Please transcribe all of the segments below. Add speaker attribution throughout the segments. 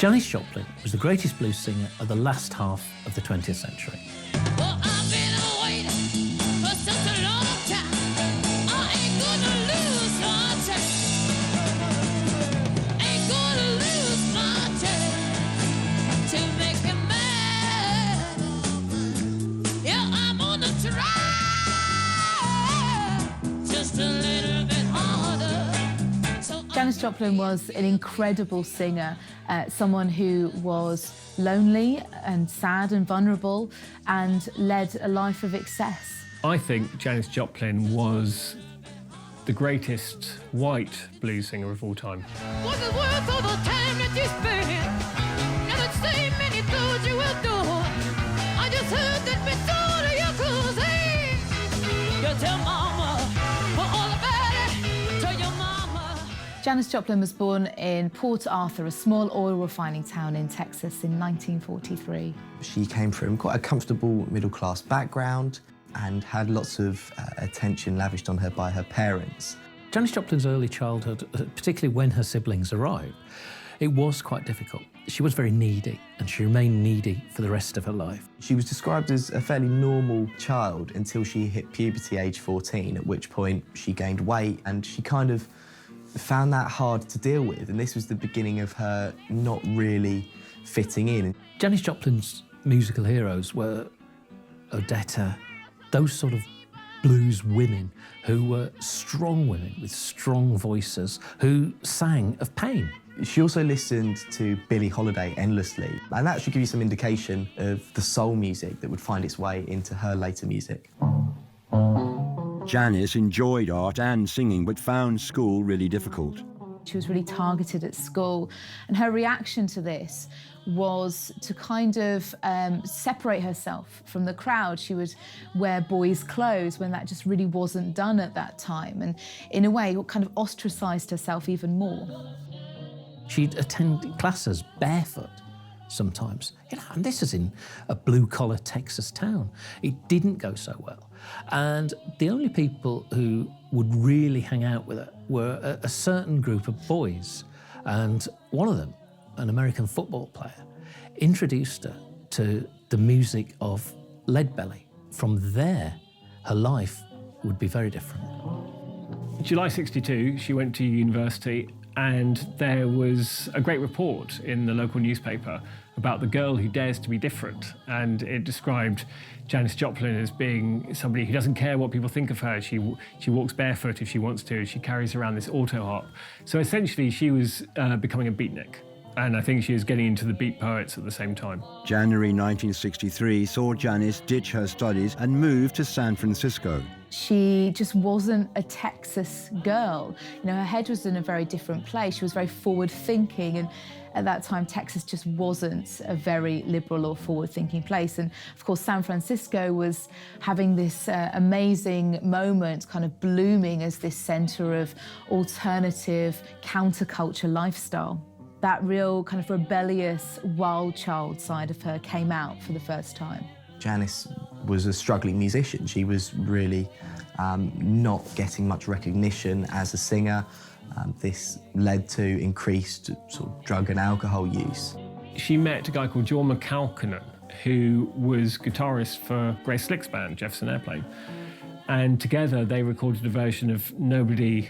Speaker 1: Janis Joplin was the greatest blues singer of the last half of the 20th century.
Speaker 2: Well, I've been waiting for such a long time. I ain't gonna lose my chance. Ain't gonna lose my chance to make him mad. Yeah, I'm on the try just a little bit harder.
Speaker 3: Janis Joplin was an incredible singer, someone who was lonely and sad and vulnerable and led a life of excess.
Speaker 4: I think Janis Joplin was the greatest white blues singer of all time.
Speaker 2: Was it worth all the time that you spent? And the same many thoughts you will do. I just heard that we told you cruising. You tell mama all about it. Tell your mama.
Speaker 3: Janis Joplin was born in Port Arthur, a small oil refining town in Texas, in 1943.
Speaker 5: She came from quite a comfortable middle-class background and had lots of attention lavished on her by her parents.
Speaker 1: Janis Joplin's early childhood, particularly when her siblings arrived, it was quite difficult. She was very needy, and she remained needy for the rest of her life.
Speaker 5: She was described as a fairly normal child until she hit puberty age 14, at which point she gained weight, and she kind of found that hard to deal with, and this was the beginning of her not really fitting in.
Speaker 1: Janis Joplin's musical heroes were Odetta, those sort of blues women who were strong women with strong voices who sang of pain.
Speaker 5: She also listened to Billie Holiday endlessly, and that should give you some indication of the soul music that would find its way into her later music.
Speaker 6: Janis enjoyed art and singing, but found school really difficult.
Speaker 3: She was really targeted at school, and her reaction to this was to kind of separate herself from the crowd. She would wear boys' clothes when that just really wasn't done at that time, and in a way kind of ostracised herself even more.
Speaker 1: She'd attend classes barefoot sometimes, and this is in a blue-collar Texas town. It didn't go so well. And the only people who would really hang out with her were a certain group of boys. And one of them, an American football player, introduced her to the music of Leadbelly. From there, her life would be very different.
Speaker 4: July 62, she went to university, and there was a great report in the local newspaper about the girl who dares to be different, and it described Janis Joplin as being somebody who doesn't care what people think of her. She walks barefoot if she wants to. She carries around this auto harp. So essentially, she was becoming a beatnik, and I think she was getting into the beat poets at the same time.
Speaker 6: January 1963 saw Janis ditch her studies and move to San Francisco.
Speaker 3: She just wasn't a Texas girl. You know, her head was in a very different place. She was very forward-thinking, and at that time, Texas just wasn't a very liberal or forward-thinking place. And of course, San Francisco was having this amazing moment, kind of blooming as this center of alternative counterculture lifestyle. That real kind of rebellious, wild child side of her came out for the first time.
Speaker 5: Janis was a struggling musician. She was really not getting much recognition as a singer. This led to increased sort of drug and alcohol use.
Speaker 4: She met a guy called John McAlkennan, who was guitarist for Grace Slick's band, Jefferson Airplane. And together they recorded a version of Nobody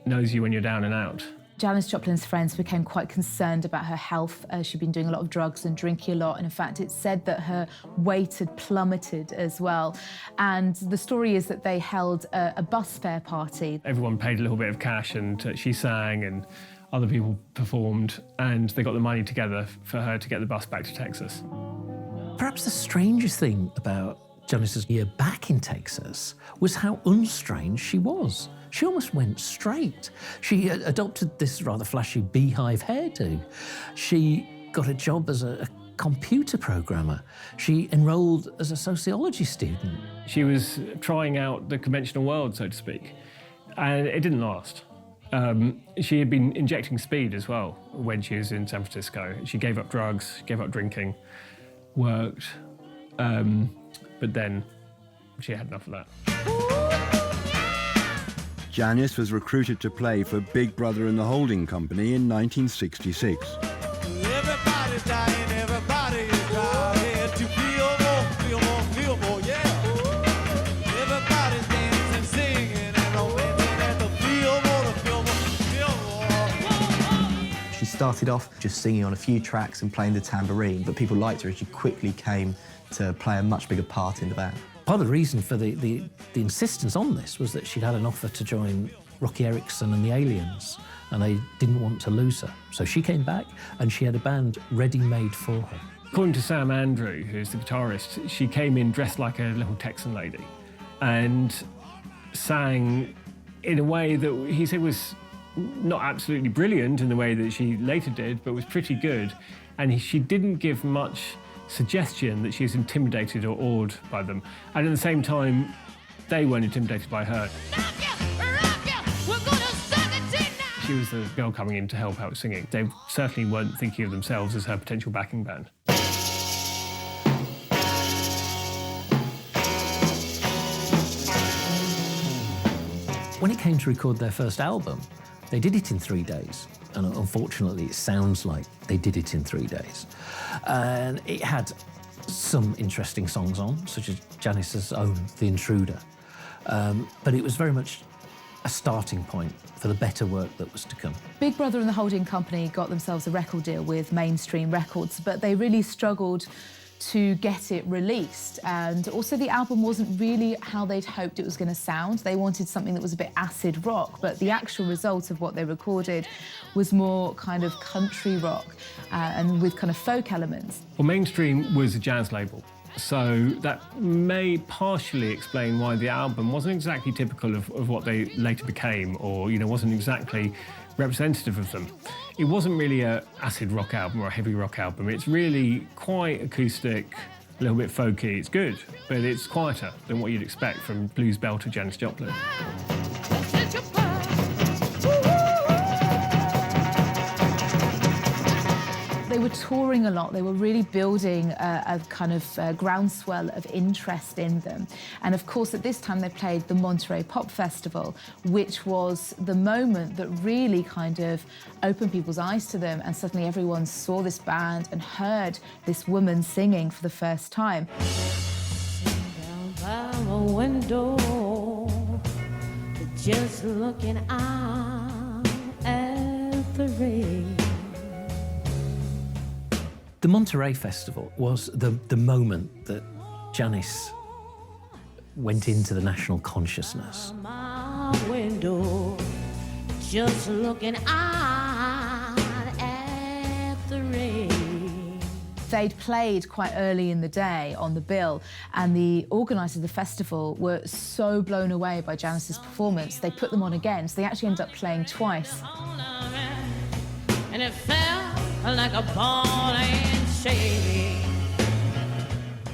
Speaker 4: Knows You When You're Down and Out.
Speaker 3: Janis Joplin's friends became quite concerned about her health. She'd been doing a lot of drugs and drinking a lot, and in fact, it's said that her weight had plummeted as well. And the story is that they held a bus fare party.
Speaker 4: Everyone paid a little bit of cash, and she sang, and other people performed, and they got the money together for her to get the bus back to Texas.
Speaker 1: Perhaps the strangest thing about Janis's year back in Texas was how unstrange she was. She almost went straight. She adopted this rather flashy beehive hairdo. She got a job as a computer programmer. She enrolled as a sociology student.
Speaker 4: She was trying out the conventional world, so to speak, and it didn't last. She had been injecting speed as well when she was in San Francisco. She gave up drugs, gave up drinking, worked, but then she had enough of that.
Speaker 6: Janis was recruited to play for Big Brother and the Holding Company in 1966.
Speaker 2: Everybody's dying, everybody is dying to feel more, feel more, feel more, yeah. Everybody's dancing, singing, and romancing at the feel more, to feel more, feel more.
Speaker 5: She started off just singing on a few tracks and playing the tambourine, but people liked her as she quickly came to play a much bigger part in the band.
Speaker 1: Part of the reason for the insistence on this was that she'd had an offer to join Rocky Erickson and the Aliens, and they didn't want to lose her. So she came back, and she had a band ready-made for her.
Speaker 4: According to Sam Andrew, who's the guitarist, she came in dressed like a little Texan lady and sang in a way that he said was not absolutely brilliant in the way that she later did, but was pretty good. And she didn't give much suggestion that she was intimidated or awed by them. And at the same time, they weren't intimidated by her. She was the girl coming in to help out singing. They certainly weren't thinking of themselves as her potential backing band.
Speaker 1: When it came to record their first album, they did it in 3 days. And unfortunately, it sounds like they did it in 3 days. And it had some interesting songs on, such as Janis's own The Intruder. But it was very much a starting point for the better work that was to come.
Speaker 3: Big Brother and the holding company got themselves a record deal with Mainstream Records, but they really struggled to get it released. And also the album wasn't really how they'd hoped it was going to sound. They wanted something that was a bit acid rock, but the actual result of what they recorded was more kind of country rock and with kind of folk elements.
Speaker 4: Well, Mainstream was a jazz label, so that may partially explain why the album wasn't exactly typical of what they later became, or, you know, wasn't exactly representative of them. It wasn't really an acid rock album or a heavy rock album. It's really quite acoustic, a little bit folky. It's good, but it's quieter than what you'd expect from blues belter Janis Joplin.
Speaker 3: They were touring a lot. They were really building a kind of groundswell of interest in them. And of course, at this time, they played the Monterey Pop Festival, which was the moment that really kind of opened people's eyes to them. And suddenly everyone saw this band and heard this woman singing for the first time.
Speaker 2: Down by my window, just looking out at the rain.
Speaker 1: The Monterey Festival was the moment that Janis went into the national consciousness.
Speaker 2: My window, just looking out at the rain.
Speaker 3: They'd played quite early in the day on the bill, and the organisers of the festival were so blown away by Janis's performance, they put them on again, so they actually ended up playing twice.
Speaker 2: And it felt like a ball and shady.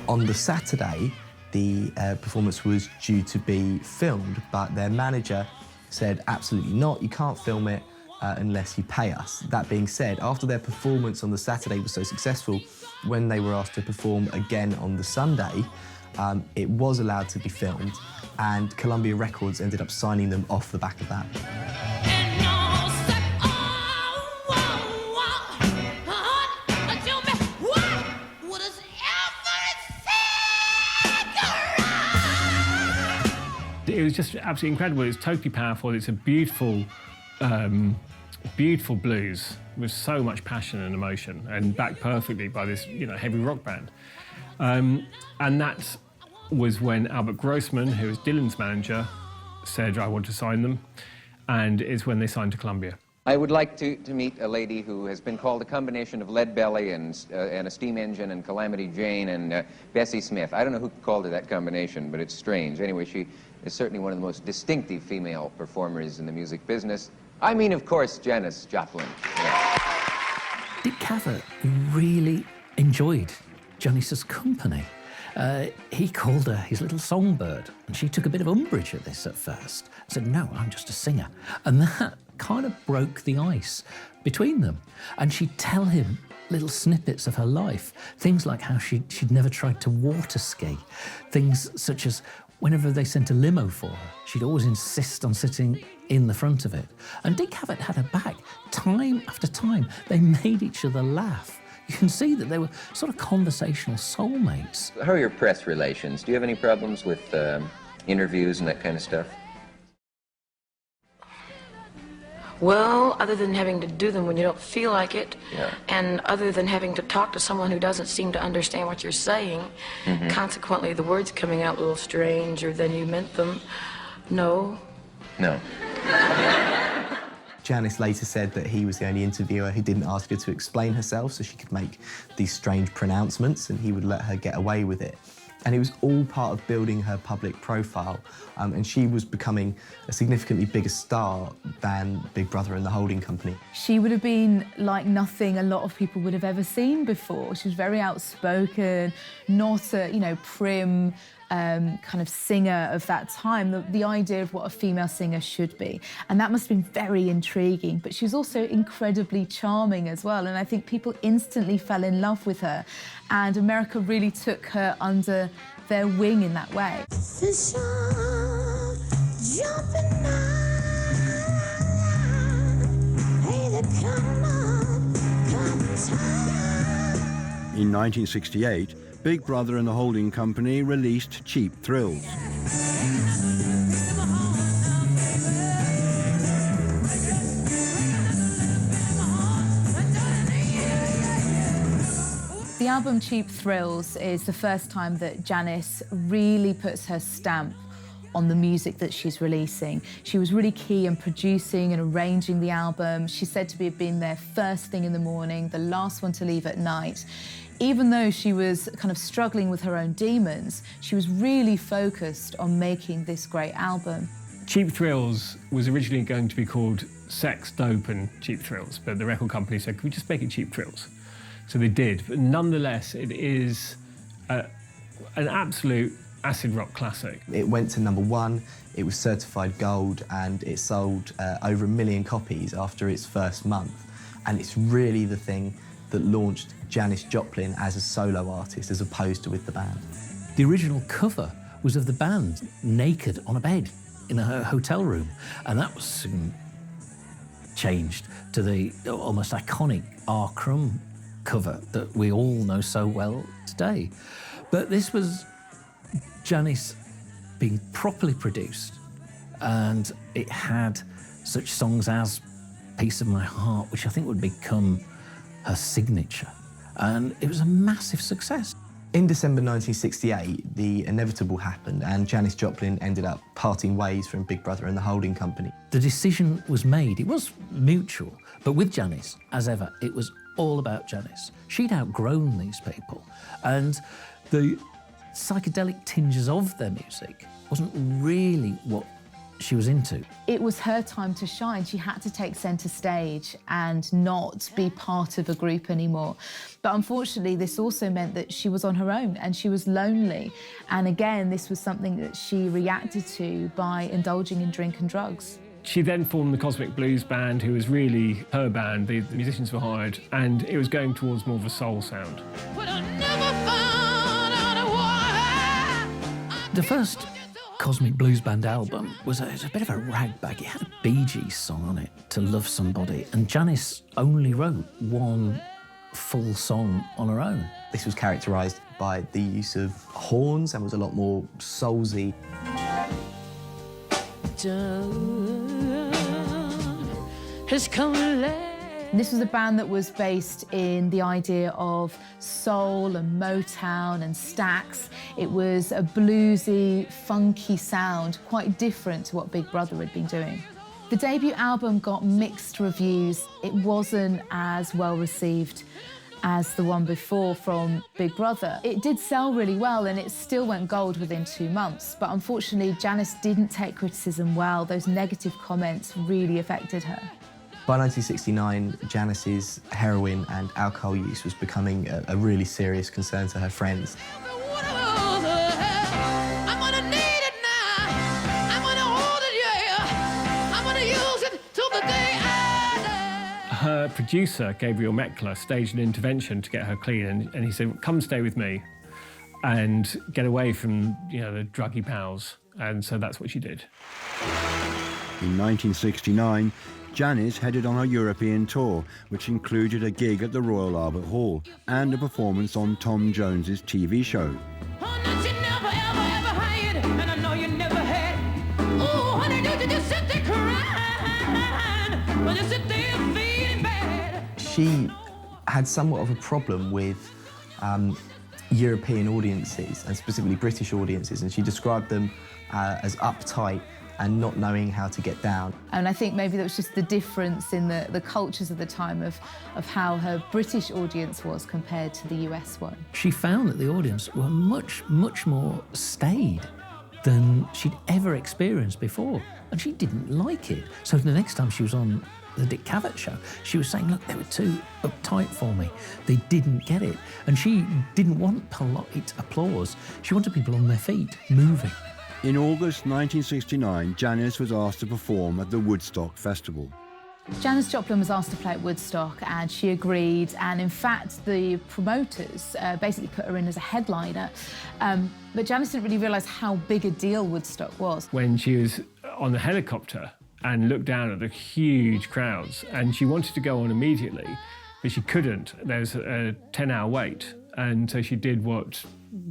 Speaker 5: On the Saturday, the performance was due to be filmed, but their manager said, absolutely not, you can't film it unless you pay us. That being said, after their performance on the Saturday was so successful, when they were asked to perform again on the Sunday, it was allowed to be filmed, and Columbia Records ended up signing them off the back of that.
Speaker 4: It was just absolutely incredible. It's totally powerful. It's a beautiful, beautiful blues with so much passion and emotion, and backed perfectly by this, you know, heavy rock band. And that was when Albert Grossman, who was Dylan's manager, said, "I want to sign them," and it's when they signed to Columbia.
Speaker 7: I would like to meet a lady who has been called a combination of Lead Belly and a Steam Engine and Calamity Jane and Bessie Smith. I don't know who called her that combination, but it's strange. Anyway, she is certainly one of the most distinctive female performers in the music business. I mean, of course, Janis Joplin. Yeah.
Speaker 1: Dick Cavett really enjoyed Janis's company. He called her his little songbird, and she took a bit of umbrage at this at first. Said, "No, I'm just a singer." And that kind of broke the ice between them. And she'd tell him little snippets of her life, things like how she'd never tried to water ski, things such as whenever they sent a limo for her, she'd always insist on sitting in the front of it. And Dick Cavett had her back time after time. They made each other laugh. You can see that they were sort of conversational soulmates.
Speaker 7: How are your press relations? Do you have any problems with interviews and that kind of stuff?
Speaker 8: Well, other than having to do them when you don't feel like it,
Speaker 7: Yeah.
Speaker 8: and other than having to talk to someone who doesn't seem to understand what you're saying, consequently the words coming out a little strange or than you meant them, no.
Speaker 7: No.
Speaker 5: Janis later said that he was the only interviewer who didn't ask her to explain herself so she could make these strange pronouncements, and he would let her get away with it. And it was all part of building her public profile, and she was becoming a significantly bigger star than Big Brother and the holding company.
Speaker 3: She would have been like nothing a lot of people would have ever seen before. She was very outspoken, not a, prim kind of singer of that time, the idea of what a female singer should be. And that must have been very intriguing, but she was also incredibly charming as well. And I think people instantly fell in love with her. And America really took her under their wing in that way.
Speaker 6: In 1968, Big Brother and the holding company released Cheap Thrills.
Speaker 3: The album Cheap Thrills is the first time that Janis really puts her stamp on the music that she's releasing. She was really key in producing and arranging the album. She's said to have been there first thing in the morning, the last one to leave at night. Even though she was kind of struggling with her own demons, she was really focused on making this great album.
Speaker 4: Cheap Thrills was originally going to be called Sex, Dope and Cheap Thrills, but the record company said, can we just make it Cheap Thrills? So they did, but nonetheless, it is an absolute acid rock classic.
Speaker 5: It went to #1, it was certified gold, and it sold over 1 million copies after its first month. And it's really the thing that launched Janis Joplin as a solo artist as opposed to with the band.
Speaker 1: The original cover was of the band naked on a bed in a hotel room, and that was changed to the almost iconic R. Crumb cover that we all know so well today. But this was Janis being properly produced, and it had such songs as Piece of My Heart, which I think would become her signature, and it was a massive success.
Speaker 5: In December 1968, the inevitable happened, and Janis Joplin ended up parting ways from Big Brother and the holding company.
Speaker 1: The decision was made. It was mutual, but with Janis, as ever, it was all about Janis. She'd outgrown these people, and the psychedelic tinges of their music wasn't really what she was into.
Speaker 3: It was her time to shine. She had to take centre stage and not be part of a group anymore. But unfortunately, this also meant that she was on her own and she was lonely. And again, this was something that she reacted to by indulging in drink and drugs.
Speaker 4: She then formed the Cosmic Blues Band, who was really her band. The musicians were hired, and it was going towards more of a soul sound.
Speaker 1: The first Cosmic Blues Band album was a bit of a ragbag. It had a Bee Gees song on it, To Love Somebody, and Janis only wrote one full song on her own.
Speaker 5: This was characterised by the use of horns and was a lot more soulsy.
Speaker 3: This was a band that was based in the idea of soul and Motown and Stax. It was a bluesy, funky sound, quite different to what Big Brother had been doing. The debut album got mixed reviews. It wasn't as well received as the one before from Big Brother. It did sell really well and it still went gold within 2 months, but unfortunately Janis didn't take criticism well. Those negative comments really affected her.
Speaker 5: By 1969, Janis's heroin and alcohol use was becoming a really serious concern to her friends.
Speaker 4: Her producer, Gabriel Meckler, staged an intervention to get her clean, and he said, come stay with me and get away from, the druggy pals. And so that's what she did.
Speaker 6: In 1969, Janis headed on her European tour, which included a gig at the Royal Albert Hall and a performance on Tom Jones's TV show.
Speaker 2: Oh, no, you never, ever, ever had, and I know you never had. Oh, honey, don't you just sit there crying, or just sit there feeling bad.
Speaker 5: She had somewhat of a problem with European audiences, and specifically British audiences, and she described them as uptight and not knowing how to get down.
Speaker 3: And I think maybe that was just the difference in the cultures of the time of how her British audience was compared to the US one.
Speaker 1: She found that the audience were much, much more staid than she'd ever experienced before, and she didn't like it. So the next time she was on the Dick Cavett show, she was saying, look, they were too uptight for me. They didn't get it. And she didn't want polite applause. She wanted people on their feet, moving.
Speaker 6: In August 1969, Janis was asked to perform at the Woodstock Festival.
Speaker 3: Janis Joplin was asked to play at Woodstock and she agreed, and in fact the promoters basically put her in as a headliner, but Janis didn't really realise how big a deal Woodstock was.
Speaker 4: When she was on the helicopter and looked down at the huge crowds, and she wanted to go on immediately, but she couldn't. There was a 10-hour wait, and so she did what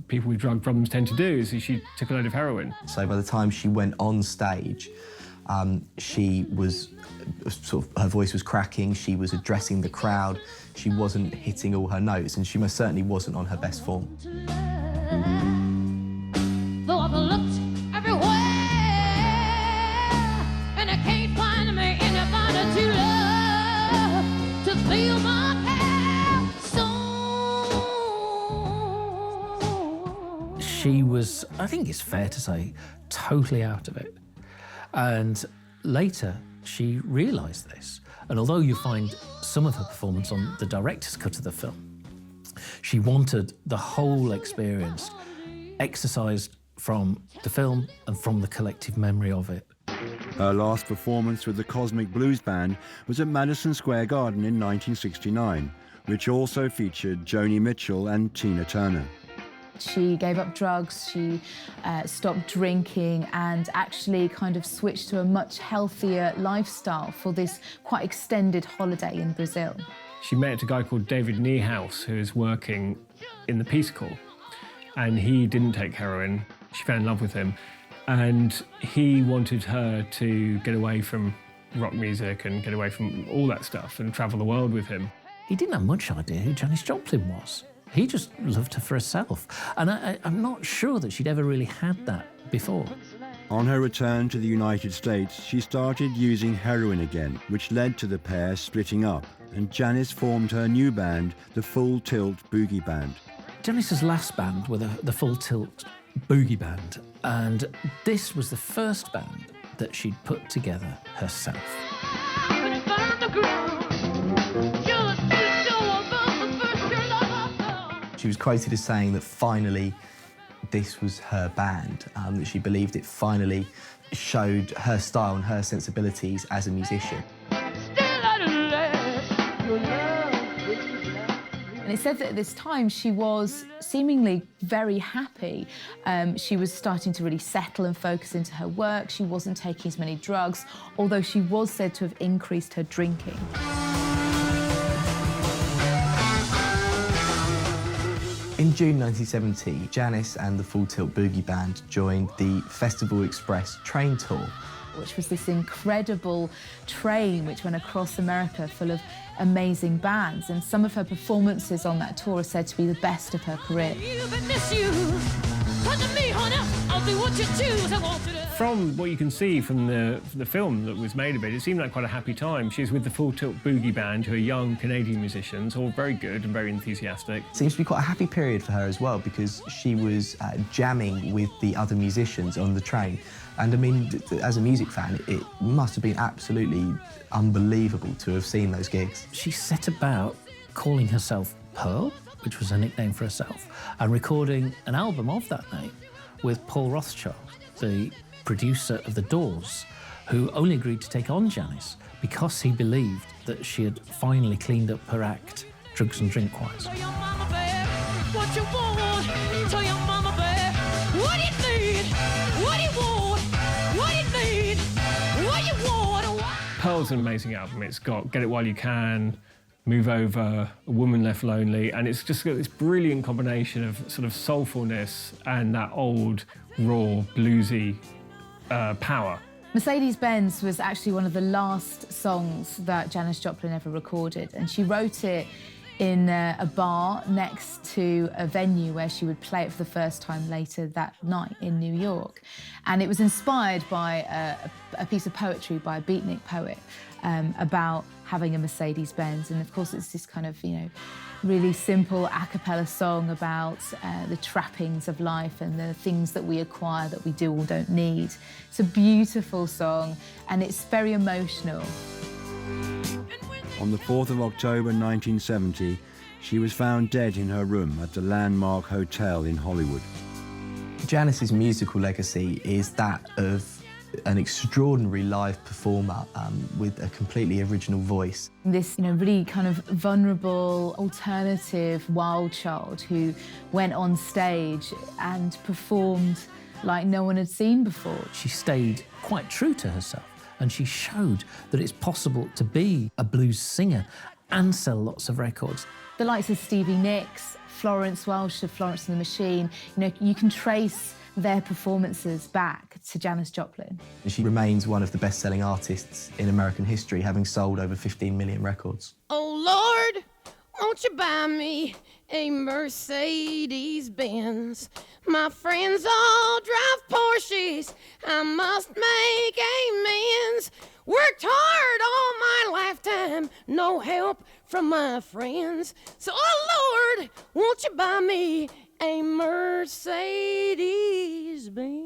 Speaker 4: people with drug problems tend to do, so she took a load of heroin.
Speaker 5: So by the time she went on stage, she was her voice was cracking, she was addressing the crowd, she wasn't hitting all her notes, and she most certainly wasn't on her best form.
Speaker 2: Though I've looked everywhere, and I can't find me anybody to love, to feel my soul.
Speaker 1: She was, I think it's fair to say, totally out of it. And later, she realised this. And although you find some of her performance on the director's cut of the film, she wanted the whole experience exercised from the film and from the collective memory of it.
Speaker 6: Her last performance with the Cosmic Blues Band was at Madison Square Garden in 1969, which also featured Joni Mitchell and Tina Turner.
Speaker 3: She gave up drugs, she stopped drinking and actually kind of switched to a much healthier lifestyle for this quite extended holiday in Brazil.
Speaker 4: She met a guy called David Niehaus, who is working in the Peace Corps, and he didn't take heroin. She fell in love with him, and he wanted her to get away from rock music and get away from all that stuff and travel the world with him.
Speaker 1: He didn't have much idea who Janis Joplin was. He just loved her for herself. And I'm not sure that she'd ever really had that before.
Speaker 6: On her return to the United States, she started using heroin again, which led to the pair splitting up, and Janis formed her new band, the Full Tilt Boogie Band.
Speaker 1: Janis's last band were the Full Tilt Boogie Band, and this was the first band that she'd put together herself.
Speaker 5: She was quoted as saying that finally this was her band, that she believed it finally showed her style and her sensibilities as a musician.
Speaker 3: And it said that at this time she was seemingly very happy. She was starting to really settle and focus into her work. She wasn't taking as many drugs, although she was said to have increased her drinking.
Speaker 5: In June 1970, Janis and the Full Tilt Boogie Band joined the Festival Express train tour,
Speaker 3: which was this incredible train which went across America full of amazing bands, and some of her performances on that tour are said to be the best of her career.
Speaker 4: From what you can see from the film that was made of it, it seemed like quite a happy time. She was with the Full Tilt Boogie Band, who are young Canadian musicians, all very good and very enthusiastic.
Speaker 5: It seems to be quite a happy period for her as well, because she was jamming with the other musicians on the train. And I mean, as a music fan, it must have been absolutely unbelievable to have seen those gigs.
Speaker 1: She set about calling herself Pearl, which was a nickname for herself, and recording an album of that name with Paul Rothchild, the producer of The Doors, who only agreed to take on Janis because he believed that she had finally cleaned up her act, drugs and drink-wise.
Speaker 2: Tell your mama, babe, what you want. Tell your mama, babe, what you need. What you want, what you need, what you want.
Speaker 4: Pearl's was an amazing album. It's got Get It While You Can, Move Over, A Woman Left Lonely, and it's just got this brilliant combination of sort of soulfulness and that old, raw, bluesy power.
Speaker 3: Mercedes-Benz was actually one of the last songs that Janis Joplin ever recorded, and she wrote it in a bar next to a venue where she would play it for the first time later that night in New York. And it was inspired by a piece of poetry by a beatnik poet about having a Mercedes-Benz. And of course it's this kind of, really simple a cappella song about the trappings of life and the things that we acquire that we do or don't need. It's a beautiful song and it's very emotional.
Speaker 6: On the 4th of October 1970, she was found dead in her room at the Landmark Hotel in Hollywood.
Speaker 5: Janis's musical legacy is that of an extraordinary live performer with a completely original voice.
Speaker 3: This, really kind of vulnerable, alternative, wild child who went on stage and performed like no one had seen before.
Speaker 1: She stayed quite true to herself, and she showed that it's possible to be a blues singer and sell lots of records.
Speaker 3: The likes of Stevie Nicks, Florence Welch of Florence and the Machine, you can trace their performances back to Janis Joplin.
Speaker 5: She remains one of the best-selling artists in American history, having sold over 15 million records.
Speaker 2: Oh, Lord, won't you buy me a Mercedes-Benz? My friends all drive Porsches. I must make amends. Worked hard all my lifetime, no help from my friends. So, oh, Lord, won't you buy me a Mercedes-Benz?